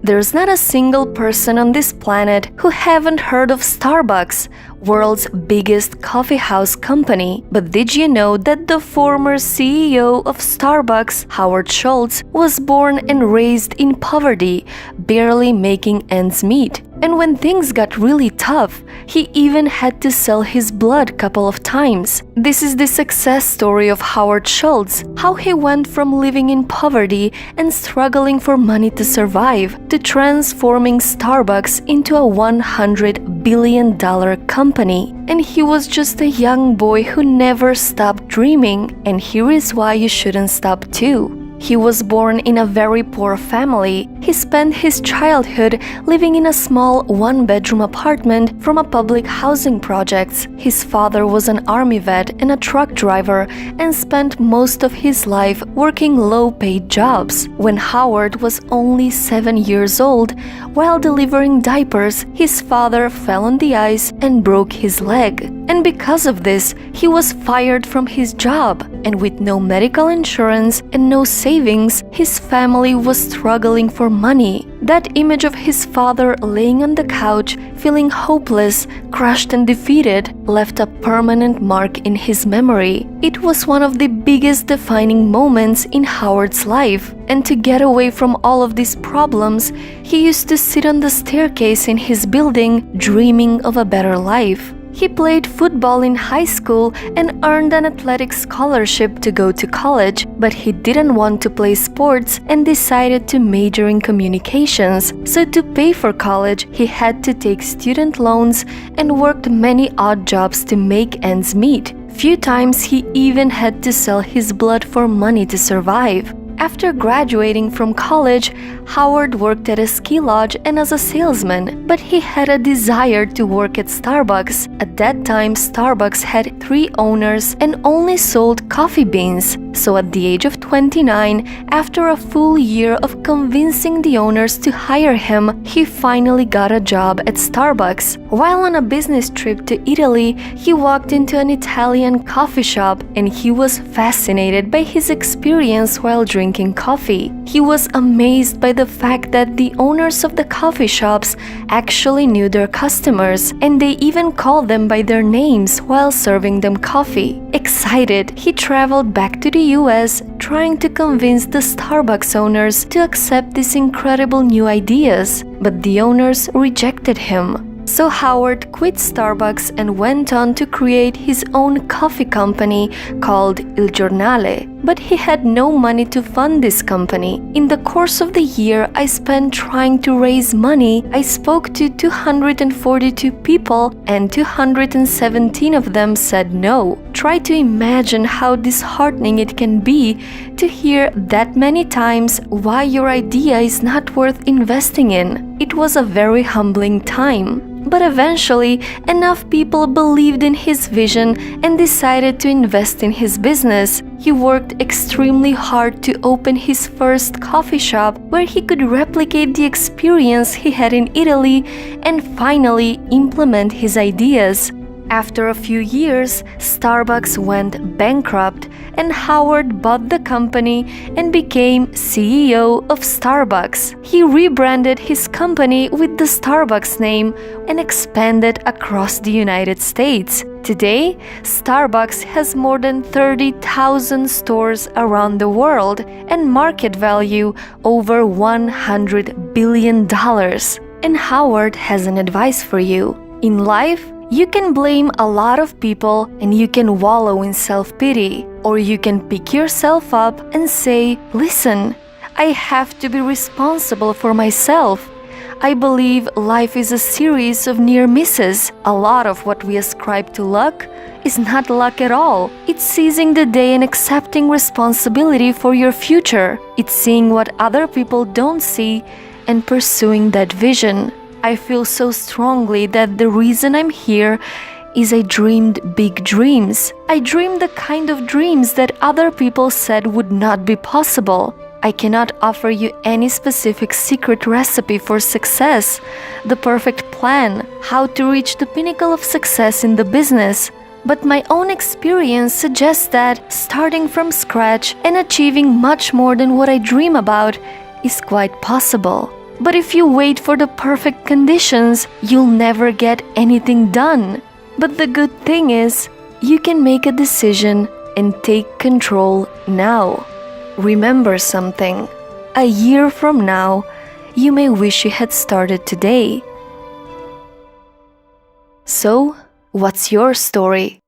There's not a single person on this planet who haven't heard of Starbucks, world's biggest coffee house company. But did you know that the former CEO of Starbucks, Howard Schultz, was born and raised in poverty, barely making ends meet? And when things got really tough, he even had to sell his blood a couple of times. This is the success story of Howard Schultz, how he went from living in poverty and struggling for money to survive to transforming Starbucks into a $100 billion company. And he was just a young boy who never stopped dreaming, and here is why you shouldn't stop too. He was born in a very poor family. He spent his childhood living in a small one-bedroom apartment from a public housing project. His father was an army vet and a truck driver and spent most of his life working low-paid jobs. When Howard was only 7 years old, while delivering diapers, his father fell on the ice and broke his leg. And because of this, he was fired from his job. And with no medical insurance and no savings, his family was struggling for money. That image of his father laying on the couch, feeling hopeless, crushed and defeated, left a permanent mark in his memory. It was one of the biggest defining moments in Howard's life. And to get away from all of these problems, he used to sit on the staircase in his building, dreaming of a better life. He played football in high school and earned an athletic scholarship to go to college, but he didn't want to play sports and decided to major in communications. So to pay for college, he had to take student loans and worked many odd jobs to make ends meet. Few times he even had to sell his blood for money to survive. After graduating from college, Howard worked at a ski lodge and as a salesman, but he had a desire to work at Starbucks. At that time, Starbucks had 3 owners and only sold coffee beans. So at the age of 29, after a full year of convincing the owners to hire him, he finally got a job at Starbucks. While on a business trip to Italy, he walked into an Italian coffee shop and he was fascinated by his experience while drinking coffee. He was amazed by the fact that the owners of the coffee shops actually knew their customers, and they even called them by their names while serving them coffee. Excited, he traveled back to the US, trying to convince the Starbucks owners to accept these incredible new ideas, but the owners rejected him. So Howard quit Starbucks and went on to create his own coffee company called Il Giornale. But he had no money to fund this company. In the course of the year I spent trying to raise money, I spoke to 242 people and 217 of them said no. Try to imagine how disheartening it can be to hear that many times why your idea is not worth investing in. It was a very humbling time. But eventually, enough people believed in his vision and decided to invest in his business. He worked extremely hard to open his first coffee shop where he could replicate the experience he had in Italy and finally implement his ideas. After a few years, Starbucks went bankrupt and Howard bought the company and became CEO of Starbucks. He rebranded his company with the Starbucks name and expanded across the United States. Today, Starbucks has more than 30,000 stores around the world and market value over $100 billion. And Howard has an advice for you. In life, you can blame a lot of people and you can wallow in self-pity, or you can pick yourself up and say, listen, I have to be responsible for myself. I believe life is a series of near misses. A lot of what we ascribe to luck is not luck at all. It's seizing the day and accepting responsibility for your future. It's seeing what other people don't see and pursuing that vision. I feel so strongly that the reason I'm here is I dreamed big dreams. I dreamed the kind of dreams that other people said would not be possible. I cannot offer you any specific secret recipe for success, the perfect plan, how to reach the pinnacle of success in the business. But my own experience suggests that starting from scratch and achieving much more than what I dream about is quite possible. But if you wait for the perfect conditions, you'll never get anything done. But the good thing is, you can make a decision and take control now. Remember something. A year from now, you may wish you had started today. So, what's your story?